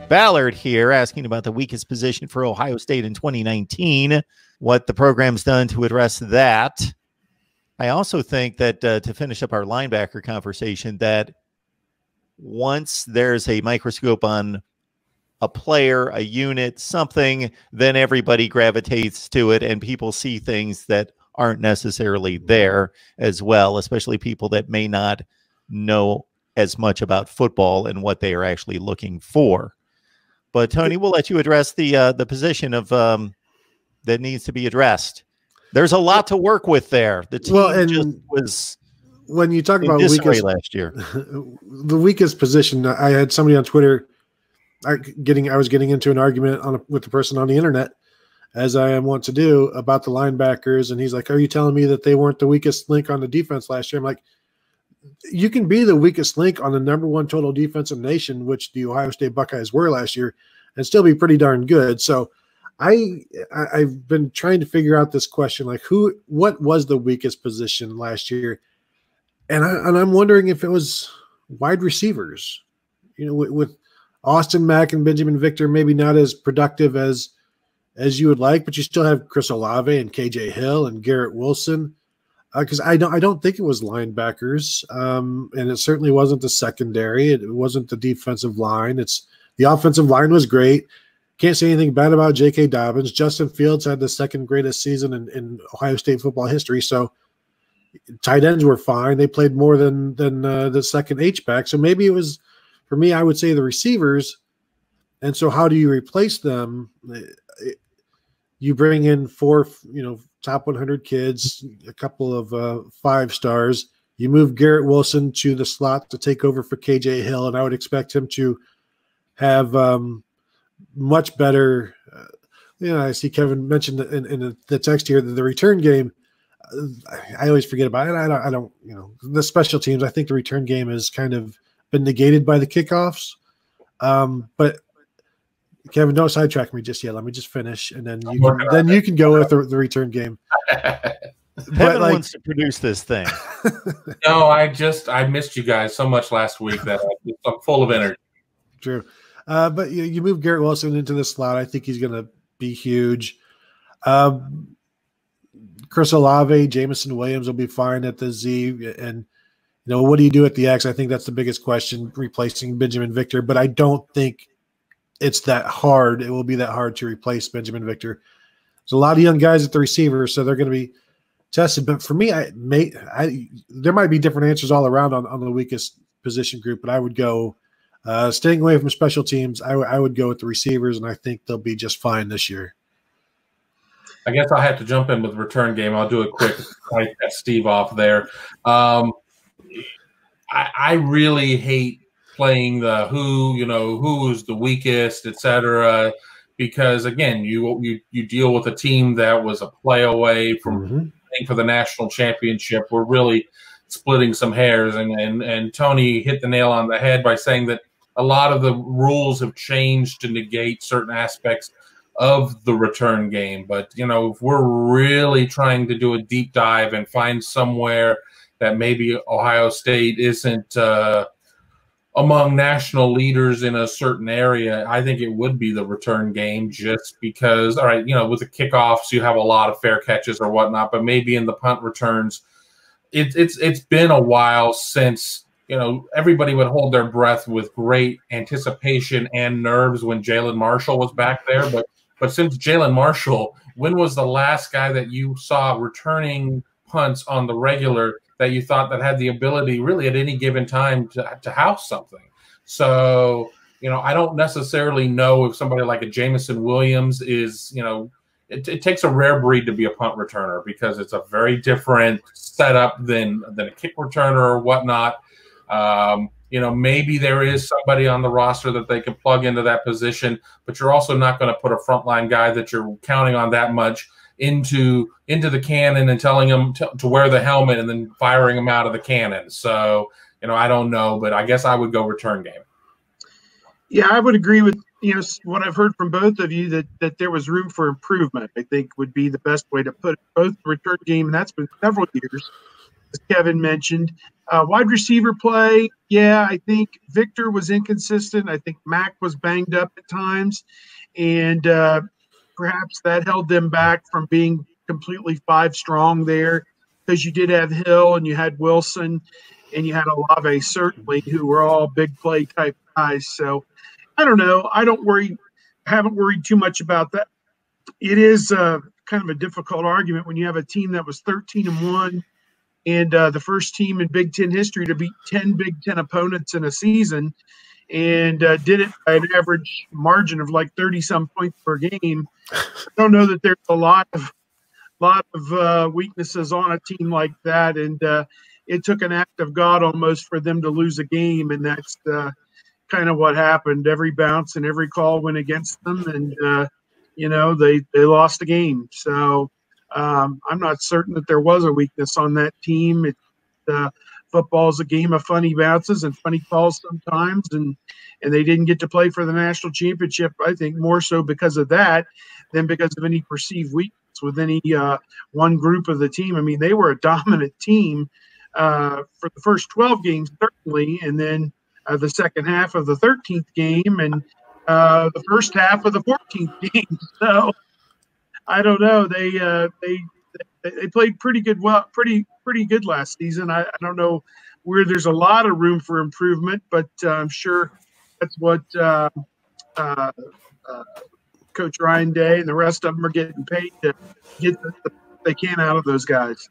Ballard here asking about the weakest position for Ohio State in 2019, what the program's done to address that. I also think that to finish up our linebacker conversation, that once there's a microscope on a player, a unit, something, then everybody gravitates to it and people see things that aren't necessarily there as well, especially people that may not know as much about football and what they are actually looking for. But Tony, we'll let you address the position of that needs to be addressed. There's a lot to work with there. The team just was when you talk about weakest last year. The weakest position. I had somebody on Twitter. I was getting into an argument with the person on the internet, as I want to do, about the linebackers, and he's like, "Are you telling me that they weren't the weakest link on the defense last year?" I'm like, you can be the weakest link on the #1 total defense in the nation, which the Ohio State Buckeyes were last year, and still be pretty darn good. So I've been trying to figure out this question, like what was the weakest position last year? And I'm wondering if it was wide receivers, with Austin Mack and Benjamin Victor, maybe not as productive as you would like, but you still have Chris Olave and KJ Hill and Garrett Wilson. Because I don't think it was linebackers, and it certainly wasn't the secondary. It wasn't the defensive line. The offensive line was great. Can't say anything bad about J.K. Dobbins. Justin Fields had the second greatest season in Ohio State football history. So tight ends were fine. They played more than the second H-back. So maybe it was, for me, I would say the receivers. And so how do you replace them? You bring in four, top 100 kids, a couple of 5-stars. You move Garrett Wilson to the slot to take over for KJ Hill, and I would expect him to have much better. I see Kevin mentioned in the text here that the return game. I always forget about it. I don't. The special teams. I think the return game has kind of been negated by the kickoffs. But Kevin, don't sidetrack me just yet. Let me just finish, and then you can go with the return game. Kevin wants to produce this thing. No, I missed you guys so much last week that I'm full of energy. True, but you move Garrett Wilson into the slot. I think he's going to be huge. Chris Olave, Jameson Williams will be fine at the Z, and what do you do at the X? I think that's the biggest question, replacing Benjamin Victor. But I don't think it's that hard. It will be that hard to replace Benjamin Victor. There's a lot of young guys at the receiver, so they're going to be tested. But for me, there might be different answers all around on the weakest position group, but I would go staying away from special teams. I would go with the receivers, and I think they'll be just fine this year. I guess I'll have to jump in with the return game. I'll do it quick. I cut Steve off there. I really hate playing the who is the weakest, etc. Because again, you deal with a team that was a play away from playing for the national championship. We're really splitting some hairs, and Tony hit the nail on the head by saying that a lot of the rules have changed to negate certain aspects of the return game. But if we're really trying to do a deep dive and find somewhere that maybe Ohio State isn't among national leaders in a certain area, I think it would be the return game, just because, all right, with the kickoffs, you have a lot of fair catches or whatnot, but maybe in the punt returns, it's been a while since, everybody would hold their breath with great anticipation and nerves when Jalen Marshall was back there. But since Jalen Marshall, when was the last guy that you saw returning punts on the regular that you thought that had the ability really at any given time to house something? So, I don't necessarily know if somebody like a Jameson Williams is, it takes a rare breed to be a punt returner, because it's a very different setup than a kick returner or whatnot. Maybe there is somebody on the roster that they can plug into that position, but you're also not going to put a frontline guy that you're counting on that much into the cannon and telling him to wear the helmet and then firing him out of the cannon. So, I don't know, but I guess I would go return game. Yeah, I would agree with what I've heard from both of you, that there was room for improvement. I think would be the best way to put it. Both the return game, and that's been several years. as Kevin mentioned. Wide receiver play, yeah, I think Victor was inconsistent. I think Mac was banged up at times, and perhaps that held them back from being completely 5 strong there, because you did have Hill and you had Wilson and you had Olave certainly, who were all big play type guys. So I don't know. Haven't worried too much about that. It is kind of a difficult argument when you have a team that was 13-1 and the first team in Big Ten history to beat 10 Big Ten opponents in a season, and did it by an average margin of like 30-some points per game. I don't know that there's a lot of weaknesses on a team like that, and it took an act of God almost for them to lose a game, and that's kind of what happened. Every bounce and every call went against them, and they lost the game. So I'm not certain that there was a weakness on that team. Football is a game of funny bounces and funny calls sometimes, and they didn't get to play for the national championship, I think, more so because of that than because of any perceived weakness with any one group of the team. I mean, they were a dominant team for the first 12 games, certainly, and then the second half of the 13th game and the first half of the 14th game. So I don't know. They played pretty good. Well, pretty good last season. I don't know where there's a lot of room for improvement, but I'm sure that's what Coach Ryan Day and the rest of them are getting paid to get the they can out of those guys.